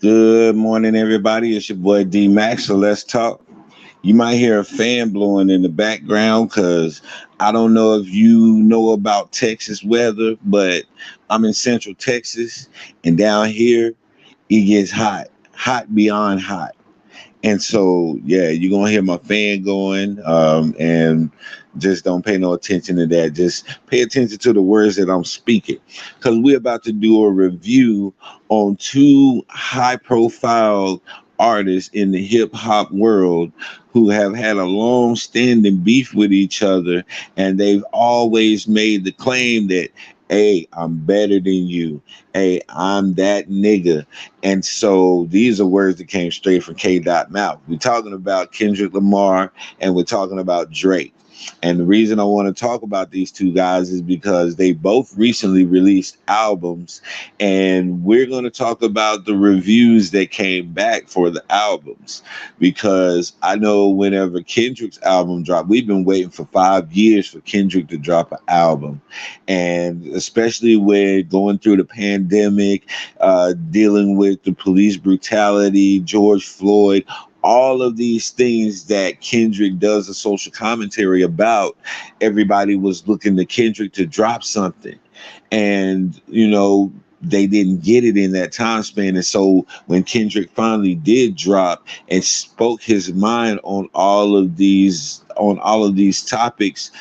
Good morning, everybody. It's your boy D Max. So let's talk. You might hear a fan blowing in the background because I don't know if you know about Texas weather, but I'm in Central Texas, and down here it gets hot, hot beyond hot. And so, yeah, you're gonna hear my fan going, and just don't pay no attention to that. Just pay attention to the words that I'm speaking, because we're about to do a review on two high-profile artists in the hip hop world who have had a long-standing beef with each other, and they've always made the claim that, "Hey, I'm better than you. Hey, I'm that nigga." And so these are words that came straight from K. Dot mouth. We're talking about Kendrick Lamar and we're talking about Drake. And the reason I want to talk about these two guys is because they both recently released albums, and we're going to talk about the reviews that came back for the albums. Because I know whenever Kendrick's album dropped, we've been waiting for 5 years for Kendrick to drop an album, and especially with going through the pandemic, dealing with the police brutality, George Floyd, all of these things that Kendrick does a social commentary about, everybody was looking to Kendrick to drop something. And, they didn't get it in that time span. And so when Kendrick finally did drop and spoke his mind on all of these topics,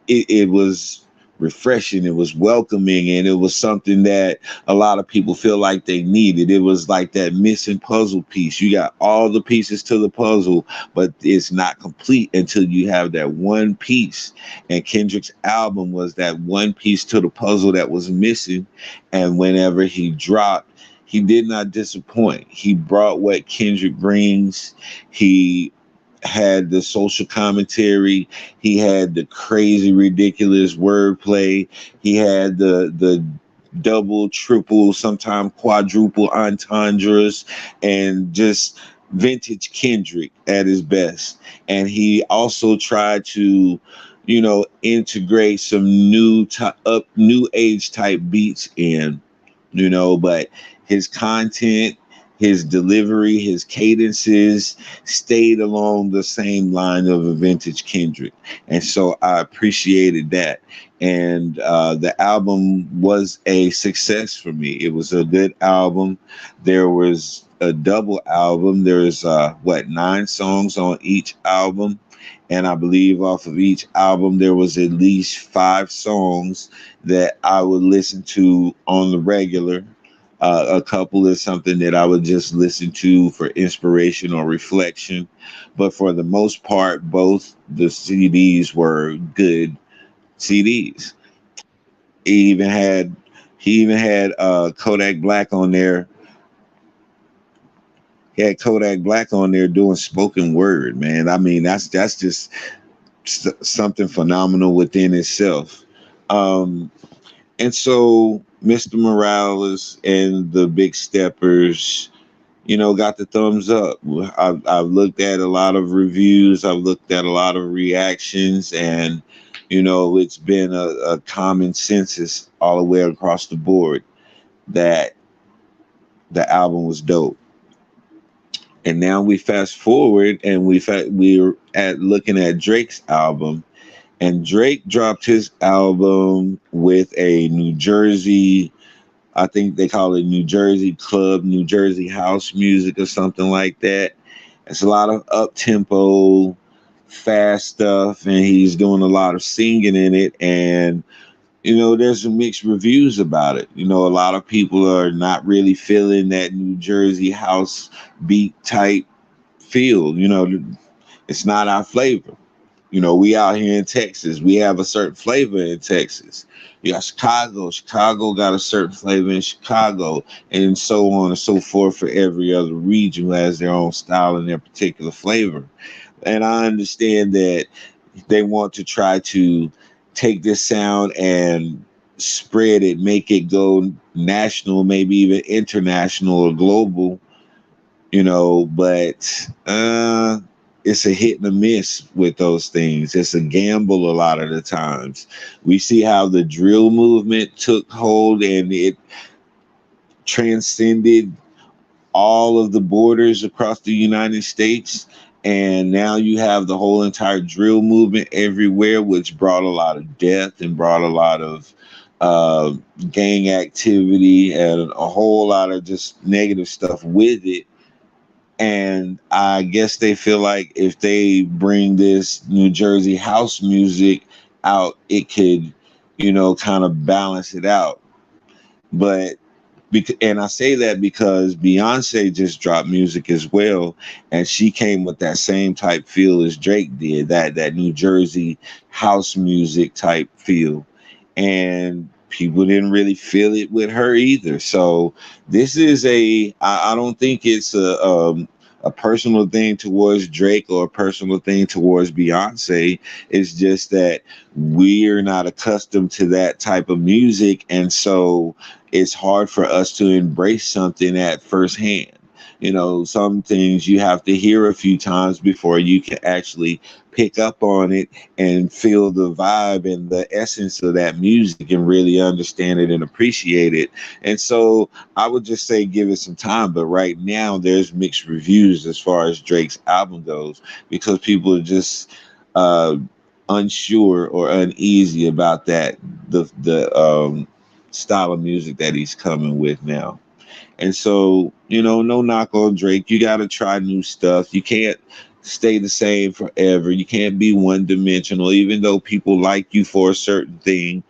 it was refreshing, it was welcoming, and it was something that a lot of people feel like they needed. It was like that missing puzzle piece. You got all the pieces to the puzzle, but it's not complete until you have that one piece. And Kendrick's album was that one piece to the puzzle that was missing. And whenever he dropped, he did not disappoint. He brought what Kendrick brings. He had the social commentary. He had the crazy, ridiculous wordplay. He had the double, triple, sometimes quadruple entendres, and just vintage Kendrick at his best. And he also tried to, integrate some new age type beats in, but his content, his delivery, his cadences stayed along the same line of a vintage Kendrick. And so I appreciated that. And the album was a success for me. It was a good album. There was a double album. There's 9 songs on each album. And I believe off of each album, there was at least 5 songs that I would listen to on the regular. A couple is something that I would just listen to for inspiration or reflection. But for the most part, both the CDs were good CDs. He even had Kodak Black on there. He had Kodak Black on there doing spoken word, man. I mean, that's just something phenomenal within itself. Um, and so Mr. Morales and the Big Steppers, got the thumbs up. I've looked at a lot of reviews. I've looked at a lot of reactions, and it's been a common census all the way across the board that the album was dope. And now we fast forward, and we're at looking at Drake's album, and Drake dropped his album with a New Jersey, I think they call it New Jersey club, New Jersey house music or something like that. It's a lot of up tempo, fast stuff, and he's doing a lot of singing in it. And there's some mixed reviews about it. A lot of people are not really feeling that New Jersey house beat type feel. It's not our flavor. We out here in Texas. We have a certain flavor in Texas. You got Chicago. Chicago got a certain flavor in Chicago, and so on and so forth for every other region who has their own style and their particular flavor. And I understand that they want to try to take this sound and spread it, make it go national, maybe even international or global, but it's a hit and a miss with those things. It's a gamble a lot of the times. We see how the drill movement took hold and it transcended all of the borders across the United States. And now you have the whole entire drill movement everywhere, which brought a lot of death and brought a lot of uh, gang activity and a whole lot of just negative stuff with it. And I guess they feel like if they bring this New Jersey house music out, it could, kind of balance it out. But and I say that because Beyonce just dropped music as well, and she came with that same type feel as Drake did, that New Jersey house music type feel, and people didn't really feel it with her either. So this is I don't think it's a personal thing towards Drake or a personal thing towards Beyonce. It's just that we're not accustomed to that type of music, and so it's hard for us to embrace something at first hand. Some things you have to hear a few times before you can actually pick up on it and feel the vibe and the essence of that music and really understand it and appreciate it. And so I would just say give it some time. But right now, there's mixed reviews as far as Drake's album goes because people are just unsure or uneasy about the style of music that he's coming with now. And so, no knock on Drake. You got to try new stuff. You can't stay the same forever. You can't be one dimensional, even though people like you for a certain thing.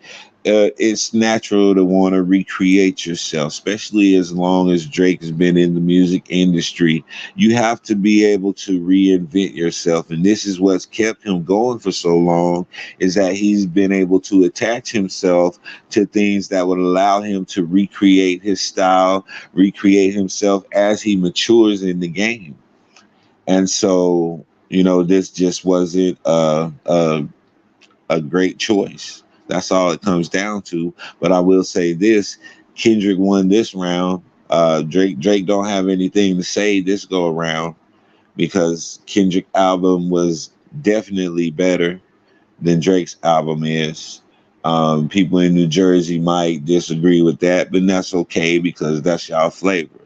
It's natural to want to recreate yourself, especially as long as Drake has been in the music industry. You have to be able to reinvent yourself. And this is what's kept him going for so long, is that he's been able to attach himself to things that would allow him to recreate his style, recreate himself as he matures in the game. And so, this just wasn't a great choice. That's all it comes down to. But I will say this: Kendrick won this round. Drake don't have anything to say this go around because Kendrick album was definitely better than Drake's album is. People in New Jersey might disagree with that, but that's okay because that's y'all flavor.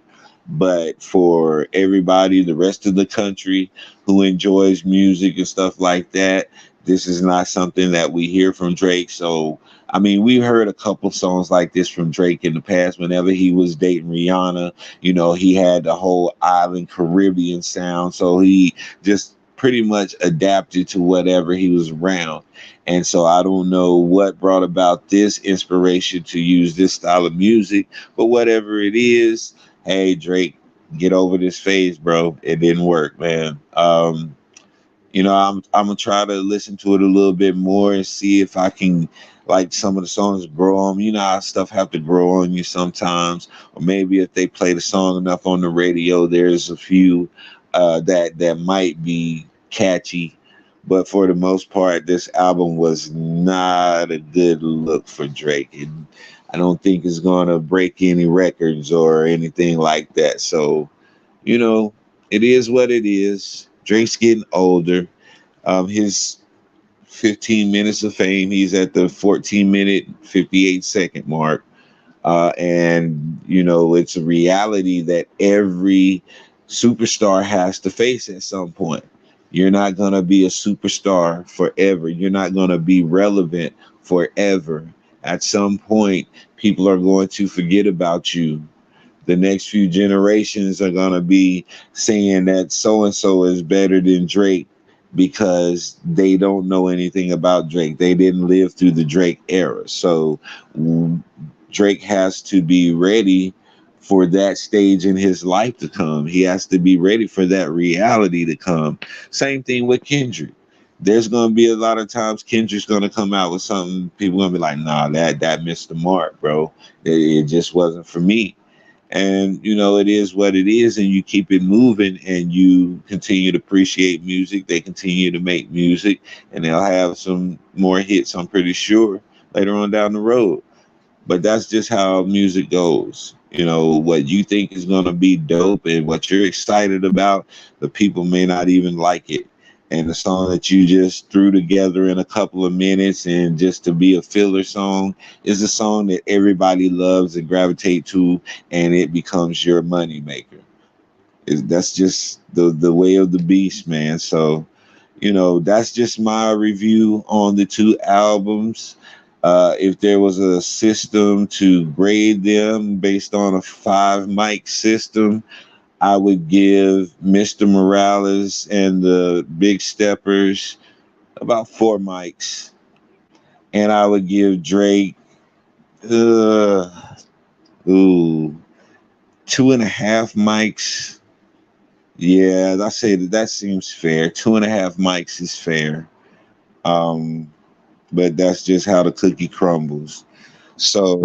But for everybody, the rest of the country who enjoys music and stuff like that, this is not something that we hear from Drake. So, I mean, we've heard a couple songs like this from Drake in the past. Whenever he was dating Rihanna, he had the whole island Caribbean sound. So he just pretty much adapted to whatever he was around. And so I don't know what brought about this inspiration to use this style of music, but whatever it is, hey, Drake, get over this phase, bro. It didn't work, man. I'm gonna try to listen to it a little bit more and see if I can like some of the songs grow on me. You know how stuff have to grow on you sometimes, or maybe if they play the song enough on the radio, there's a few that might be catchy. But for the most part, this album was not a good look for Drake, and I don't think it's gonna break any records or anything like that. So, you know, it is what it is. Drake's getting older. His 15 minutes of fame, he's at the 14-minute, 58-second mark. And, it's a reality that every superstar has to face at some point. You're not going to be a superstar forever. You're not going to be relevant forever. At some point, people are going to forget about you. The next few generations are going to be saying that so and so is better than Drake because they don't know anything about Drake. They didn't live through the Drake era. So Drake has to be ready for that stage in his life to come. He has to be ready for that reality to come. Same thing with Kendrick. There's going to be a lot of times Kendrick's going to come out with something people going to be like, nah, that missed the mark, bro. It just wasn't for me. And it is what it is, and you keep it moving and you continue to appreciate music. They continue to make music, and they'll have some more hits, I'm pretty sure, later on down the road. But that's just how music goes. What you think is going to be dope and what you're excited about, the people may not even like it. And the song that you just threw together in a couple of minutes and just to be a filler song is a song that everybody loves and gravitate to, and it becomes your money maker. That's just the way of the beast, man. So, that's just my review on the two albums. If there was a system to grade them based on a five mic system, I would give Mr. Morales and the Big Steppers about four mics, and I would give Drake uh, ooh, two and a half mics. Yeah, I say that seems fair. Two and a half mics is fair. Um, but that's just how the cookie crumbles. So,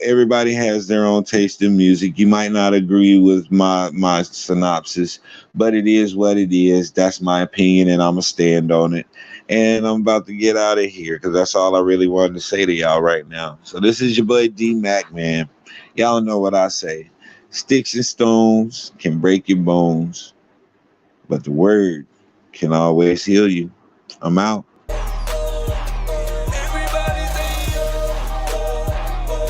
everybody has their own taste in music. You might not agree with my synopsis, but it is what it is. That's my opinion, and I'm gonna stand on it. And I'm about to get out of here because that's all I really wanted to say to y'all right now. So this is your boy D Mac, man. Y'all know what I say. Sticks and stones can break your bones, but the word can always heal you. I'm out.